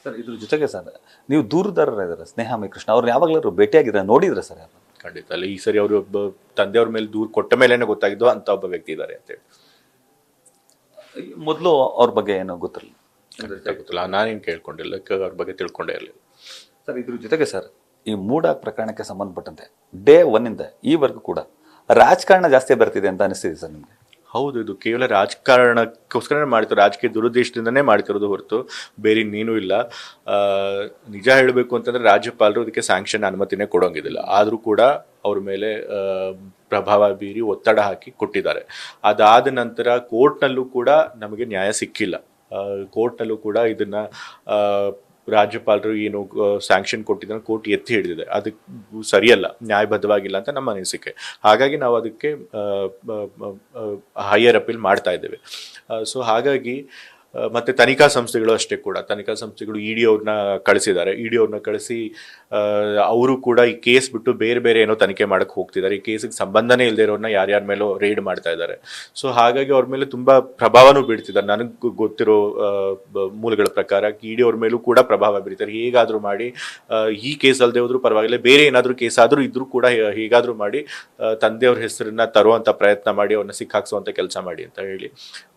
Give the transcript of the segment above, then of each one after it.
Sir ಇದ್ರ ಜೊತೆಗೆ sir ನೀವು ದೂರದಾರರಿದ್ದಾರೆ ಸ್ನೇಹ ಕೃಷ್ಣ ಅವ್ರನ್ನ ಯಾವಾಗಲೂ ಭೇಟಿಯಾಗಿದ್ರೆ ನೋಡಿದ್ರೆ ಸರ್ ಯಾರು? ಖಂಡಿತ ಅಲ್ಲ, ಈ ಸರಿ ಅವರು ಒಬ್ಬ ತಂದೆಯವ್ರ ಮೇಲೆ ದೂರ ಕೊಟ್ಟ ಮೇಲೇನೆ ಗೊತ್ತಾಗಿದ್ದು ಅಂತ ಒಬ್ಬ ವ್ಯಕ್ತಿ ಇದ್ದಾರೆ ಅಂತೇಳಿ. ಮೊದಲು ಅವ್ರ ಬಗ್ಗೆ ಏನೋ ಗೊತ್ತಿರಲಿಲ್ಲ? ಗೊತ್ತಿಲ್ಲ, ನಾನೇನು ಕೇಳ್ಕೊಂಡಿಲ್ಲ, ಅವ್ರ ಬಗ್ಗೆ ತಿಳ್ಕೊಂಡೇ ಇರಲಿಲ್ಲ. ಸರ್ ಇದ್ರ ಜೊತೆಗೆ ಸರ್ ಈ ಮೂಡಾಕ್ ಪ್ರಕರಣಕ್ಕೆ ಸಂಬಂಧಪಟ್ಟಂತೆ ಡೇ 1 ಇಂದ ಈವರೆಗೂ ಕೂಡ ರಾಜಕಾರಣ ಜಾಸ್ತಿ ಬರ್ತಿದೆ ಅಂತ ಅನಿಸ್ತಿದೆ ಸರ್ ನಿಮಗೆ? ಹೌದು, ಇದು ಕೇವಲ ರಾಜಕಾರಣಕ್ಕೋಸ್ಕರ ಮಾಡ್ತಾರೆ, ರಾಜಕೀಯ ದುರುದ್ದೇಶದಿಂದನೇ ಮಾಡ್ತಿರೋದು ಹೊರತು ಬೇರೆ ಇನ್ನೇನೂ ಇಲ್ಲ. ನಿಜ ಹೇಳಬೇಕು ಅಂತಂದ್ರೆ ರಾಜ್ಯಪಾಲರು ಇದಕ್ಕೆ ಸ್ಯಾಂಕ್ಷನ್ ಅನುಮತಿನೇ ಕೊಡೋಂಗಿದಿಲ್ಲ. ಆದರೂ ಕೂಡ ಅವ್ರ ಮೇಲೆ ಪ್ರಭಾವ ಬೀರಿ ಒತ್ತಡ ಹಾಕಿ ಕೊಟ್ಟಿದ್ದಾರೆ. ಅದಾದ ನಂತರ ಕೋರ್ಟ್ನಲ್ಲೂ ಕೂಡ ನಮಗೆ ನ್ಯಾಯ ಸಿಕ್ಕಿಲ್ಲ. ಕೋರ್ಟ್ನಲ್ಲೂ ಕೂಡ ಇದನ್ನ ರಾಜ್ಯಪಾಲರು ಏನು ಸ್ಯಾಂಕ್ಷನ್ ಕೊಟ್ಟಿದ್ದನ್ನು ಕೋರ್ಟ್ ಎತ್ತಿ ಹಿಡಿದಿದೆ. ಅದಕ್ಕೆ ಸರಿಯಲ್ಲ, ನ್ಯಾಯಬದ್ಧವಾಗಿಲ್ಲ ಅಂತ ನಮ್ಮ ಅನಿಸಿಕೆ. ಹಾಗಾಗಿ ನಾವು ಅದಕ್ಕೆ ಹೈಯರ್ ಅಪೀಲ್ ಮಾಡ್ತಾ ಇದ್ದೇವೆ. ಸೊ ಹಾಗಾಗಿ ಮತ್ತೆ ತನಿಖಾ ಸಂಸ್ಥೆಗಳು ಅಷ್ಟೇ ಕೂಡ, ತನಿಖಾ ಸಂಸ್ಥೆಗಳು ಇಡಿ ಅವ್ರನ್ನ ಕಳಿಸಿದ್ದಾರೆ. ಇಡಿ ಅವ್ರನ್ನ ಕಳಿಸಿ ಅವರು ಕೂಡ ಈ ಕೇಸ್ ಬಿಟ್ಟು ಬೇರೆ ಬೇರೆ ಏನೋ ತನಿಖೆ ಮಾಡಕ್ಕೆ ಹೋಗ್ತಿದ್ದಾರೆ. ಈ ಕೇಸಿಗೆ ಸಂಬಂಧನೇ ಇಲ್ಲದೆ ಇರೋರನ್ನ ಯಾರ್ಯಾರ ಮೇಲೋ ರೇಡ್ ಮಾಡ್ತಾ ಇದ್ದಾರೆ. ಸೊ ಹಾಗಾಗಿ ಅವ್ರ ಮೇಲೆ ತುಂಬಾ ಪ್ರಭಾವನೂ ಬೀಳ್ತಿದ್ದಾರೆ. ನನಗೆ ಗೊತ್ತಿರೋ ಮೂಲಗಳ ಪ್ರಕಾರ ಇಡಿ ಅವ್ರ ಮೇಲೂ ಕೂಡ ಪ್ರಭಾವ ಬೀರ್ತಾರೆ. ಹೇಗಾದ್ರೂ ಮಾಡಿ ಈ ಕೇಸ್ ಅಲ್ಲದೆ ಹೋದ್ರೂ ಪರವಾಗಿಲ್ಲ, ಬೇರೆ ಏನಾದ್ರೂ ಕೇಸ್ ಆದ್ರೂ ಇದ್ರೂ ಕೂಡ ಹೇಗಾದ್ರೂ ಮಾಡಿ ತಂದೆಯವ್ರ ಹೆಸರನ್ನ ತರುವಂತ ಪ್ರಯತ್ನ ಮಾಡಿ ಅವ್ರನ್ನ ಸಿಕ್ಕಾಕ್ಸುವಂತ ಕೆಲಸ ಮಾಡಿ ಅಂತ ಹೇಳಿ.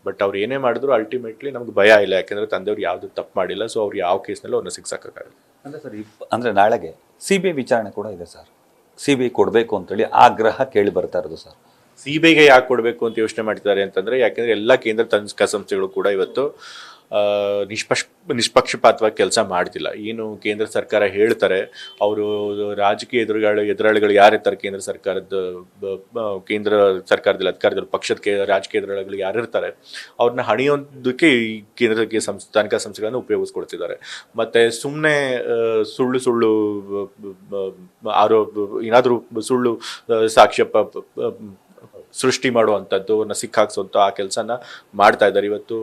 ಬಟ್ ಅವ್ರು ಏನೇ ಮಾಡಿದ್ರು ಅಲ್ಟಿಮೇಟ್ಲಿ ನಮ್ಗೆ ಭಯ ಇಲ್ಲ, ಯಾಕೆಂದ್ರೆ ತಂದೆಯವ್ರು ಯಾವ್ದು ತಪ್ಪು ಮಾಡಿಲ್ಲ. ಸೊ ಅವ್ರು ಯಾವ ಕೇಸ್ನಲ್ಲೂ ಅವ್ರನ್ನ ಸಿಕ್ಸಾಕಾಗಲ್ಲ. ಅಂದರೆ ಸರ್ ಅಂದರೆ ನಾಳೆಗೆ CBI ವಿಚಾರಣೆ ಕೂಡ ಇದೆ ಸರ್. CBI ಕೊಡಬೇಕು ಅಂತೇಳಿ ಆಗ್ರಹ ಕೇಳಿ ಬರ್ತಾ ಇರೋದು ಸರ್. CBIಗೆ ಯಾಕೆ ಕೊಡಬೇಕು ಅಂತ ಯೋಚನೆ ಮಾಡ್ತಿದ್ದಾರೆ ಅಂತಂದ್ರೆ, ಯಾಕೆಂದ್ರೆ ಎಲ್ಲ ಕೇಂದ್ರ ತನಿಖಾ ಸಂಸ್ಥೆಗಳು ಕೂಡ ಇವತ್ತು ನಿಷ್ಪಕ್ಷಪಾತವಾಗಿ ಕೆಲಸ ಮಾಡ್ತಿಲ್ಲ. ಏನು ಕೇಂದ್ರ ಸರ್ಕಾರ ಹೇಳ್ತಾರೆ, ಅವರು ರಾಜಕೀಯ ಎದುರಾಳಿಗಳು ಯಾರಿರ್ತಾರೆ ಕೇಂದ್ರ ಸರ್ಕಾರದಲ್ಲಿ ಅಧಿಕಾರದಲ್ಲಿ ಪಕ್ಷದ ರಾಜಕೀಯ ಎದುರಾಳಿಗಳು ಯಾರಿರ್ತಾರೆ ಅವ್ರನ್ನ ಹಣಿಯೋದಕ್ಕೆ ಈ ಕೇಂದ್ರ ತನಿಖಾ ಸಂಸ್ಥೆಗಳನ್ನು ಉಪಯೋಗಿಸ್ಕೊಳ್ತಿದ್ದಾರೆ. ಮತ್ತೆ ಸುಮ್ಮನೆ ಸುಳ್ಳು ಏನಾದರೂ ಸುಳ್ಳು ಸಾಕ್ಷ್ಯ ಸೃಷ್ಟಿ ಮಾಡುವಂಥದ್ದು, ಸಿಕ್ಕಾಕ್ಸುವಂಥ ಆ ಕೆಲಸನ ಮಾಡ್ತಾ ಇದ್ದಾರೆ. ಇವತ್ತು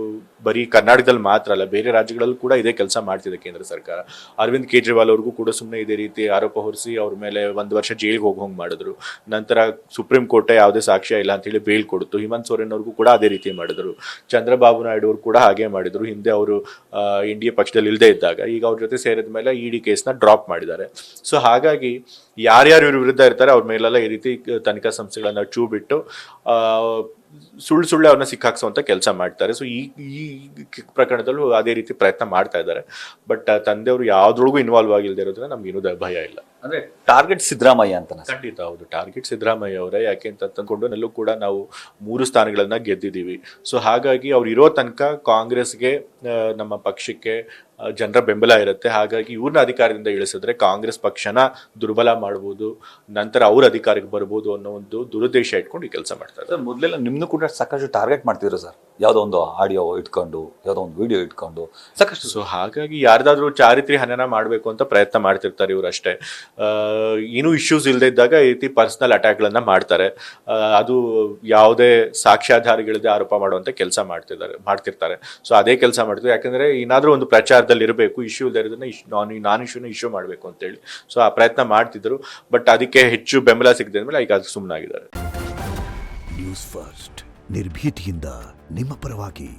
ಬರೀ ಕರ್ನಾಟಕದಲ್ಲಿ ಮಾತ್ರ ಅಲ್ಲ, ಬೇರೆ ರಾಜ್ಯಗಳಲ್ಲೂ ಕೂಡ ಇದೇ ಕೆಲಸ ಮಾಡ್ತಿದೆ ಕೇಂದ್ರ ಸರ್ಕಾರ. ಅರವಿಂದ್ ಕೇಜ್ರಿವಾಲ್ ಅವ್ರಿಗೂ ಕೂಡ ಸುಮ್ಮನೆ ಇದೇ ರೀತಿ ಆರೋಪ ಹೊರಿಸಿ ಅವ್ರ ಮೇಲೆ 1 ವರ್ಷ ಜೈಲಿಗೆ ಹೋಗೋಂಗೆ ಮಾಡಿದ್ರು. ನಂತರ ಸುಪ್ರೀಂ ಕೋರ್ಟ್ ಯಾವುದೇ ಸಾಕ್ಷ್ಯ ಇಲ್ಲ ಅಂತೇಳಿ ಬೇಲ್ ಕೊಡ್ತು. ಹೇಮಂತ್ ಸೊರೇನ್ ಅವ್ರಿಗೂ ಕೂಡ ಅದೇ ರೀತಿ ಮಾಡಿದ್ರು. ಚಂದ್ರಬಾಬು ನಾಯ್ಡು ಅವರು ಕೂಡ ಹಾಗೆ ಮಾಡಿದ್ರು. ಹಿಂದೆ ಅವರು NDA ಪಕ್ಷದಲ್ಲಿ ಇಲ್ಲದೆ ಇದ್ದಾಗ, ಈಗ ಅವ್ರ ಜೊತೆ ಸೇರಿದ ಮೇಲೆ ED ಕೇಸ್ನ ಡ್ರಾಪ್ ಮಾಡಿದ್ದಾರೆ. ಸೊ ಹಾಗಾಗಿ ಯಾರ್ಯಾರು ಇವ್ರ ವಿರುದ್ಧ ಇರ್ತಾರೆ ಅವ್ರ ಮೇಲೆಲ್ಲ ಈ ರೀತಿ ತನಿಖಾ ಸಂಸ್ಥೆಗಳನ್ನ ಚೂ ಬಿಟ್ಟು ಸುಳ್ಳು ಅವ್ರನ್ನ ಸಿಕ್ಕಾಕ್ಸುವಂತ ಕೆಲಸ ಮಾಡ್ತಾರೆ. ಸೊ ಈ ಪ್ರಕರಣದಲ್ಲೂ ಅದೇ ರೀತಿ ಪ್ರಯತ್ನ ಮಾಡ್ತಾ ಇದ್ದಾರೆ. ಬಟ್ ತಂದೆಯವರು ಯಾವ್ದ್ರೊಳಗೂ ಇನ್ವಾಲ್ವ್ ಆಗಿಲ್ಲದೆ ಇರೋದ್ರಿಂದ ನಮ್ಗೇನು ಭಯ ಇಲ್ಲ. ಅಂದ್ರೆ ಟಾರ್ಗೆಟ್ ಸಿದ್ದರಾಮಯ್ಯ ಅಂತ? ಖಂಡಿತ ಹೌದು, ಟಾರ್ಗೆಟ್ ಸಿದ್ದರಾಮಯ್ಯ ಅವರೇ. ಯಾಕೆ ಅಂತ ತಂದ್ಕೊಂಡು ನಲ್ಲೂ ಕೂಡ ನಾವು 3 ಸ್ಥಾನಗಳನ್ನ ಗೆದ್ದಿದ್ದೀವಿ. ಸೊ ಹಾಗಾಗಿ ಅವ್ರು ಇರೋ ತನಕ ಕಾಂಗ್ರೆಸ್ಗೆ, ನಮ್ಮ ಪಕ್ಷಕ್ಕೆ ಜನರ ಬೆಂಬಲ ಇರುತ್ತೆ. ಹಾಗಾಗಿ ಇವ್ರನ್ನ ಅಧಿಕಾರದಿಂದ ಇಳಿಸಿದ್ರೆ ಕಾಂಗ್ರೆಸ್ ಪಕ್ಷನ ದುರ್ಬಲ ಮಾಡ್ಬೋದು, ನಂತರ ಅವ್ರ ಅಧಿಕಾರಕ್ಕೆ ಬರ್ಬೋದು ಅನ್ನೋ ಒಂದು ದುರುದ್ದೇಶ ಇಟ್ಕೊಂಡು ಈ ಕೆಲಸ ಮಾಡ್ತಾರೆ. ಸರ್ ಮೊದಲೆಲ್ಲ ನಿಮ್ನು ಕೂಡ ಸಾಕಷ್ಟು ಟಾರ್ಗೆಟ್ ಮಾಡ್ತಿದ್ರು ಸರ್, ಯಾವುದೋ ಒಂದು ಆಡಿಯೋ ಇಟ್ಕೊಂಡು, ಯಾವುದೋ ಒಂದು ವಿಡಿಯೋ ಇಟ್ಕೊಂಡು ಸಾಕಷ್ಟು. ಸೊ ಹಾಗಾಗಿ ಯಾರ್ದಾದ್ರೂ ಚಾರಿತ್ರ್ಯ ಹನನ ಮಾಡಬೇಕು ಅಂತ ಪ್ರಯತ್ನ ಮಾಡ್ತಿರ್ತಾರೆ ಇವ್ರು ಅಷ್ಟೇ. ಏನೂ ಇಶ್ಯೂಸ್ ಇಲ್ಲದೆ ಇದ್ದಾಗ ಈ ರೀತಿ ಪರ್ಸನಲ್ ಅಟ್ಯಾಕ್ಗಳನ್ನ ಮಾಡ್ತಾರೆ. ಅದು ಯಾವುದೇ ಸಾಕ್ಷ್ಯಾಧಾರಗಳಿದೆ ಆರೋಪ ಮಾಡುವಂತ ಕೆಲಸ ಮಾಡ್ತಿರ್ತಾರೆ. ಸೊ ಅದೇ ಕೆಲಸ ಮಾಡ್ತಿದ್ರು. ಯಾಕಂದ್ರೆ ಏನಾದ್ರೂ ಒಂದು ಪ್ರಚಾರದಲ್ಲಿ ಇರಬೇಕು, ಇಶ್ಯೂ ಇರೋದನ್ನ ನಾನ್ ಇಶ್ಯೂನ ಇಶ್ಯೂ ಮಾಡಬೇಕು ಅಂತೇಳಿ. ಸೊ ಆ ಪ್ರಯತ್ನ ಮಾಡ್ತಿದ್ರು. ಬಟ್ ಅದಕ್ಕೆ ಹೆಚ್ಚು ಬೆಂಬಲ ಸಿಗದೆ ಮೇಲೆ ಈಗ ಅದು ಸುಮ್ಮನಾಗಿದ್ದಾರೆ. ನ್ಯೂಸ್ ಫಸ್ಟ್, ನಿರ್ಭೀತಿಯಿಂದ ನಿಮ್ಮ ಪರವಾಗಿ.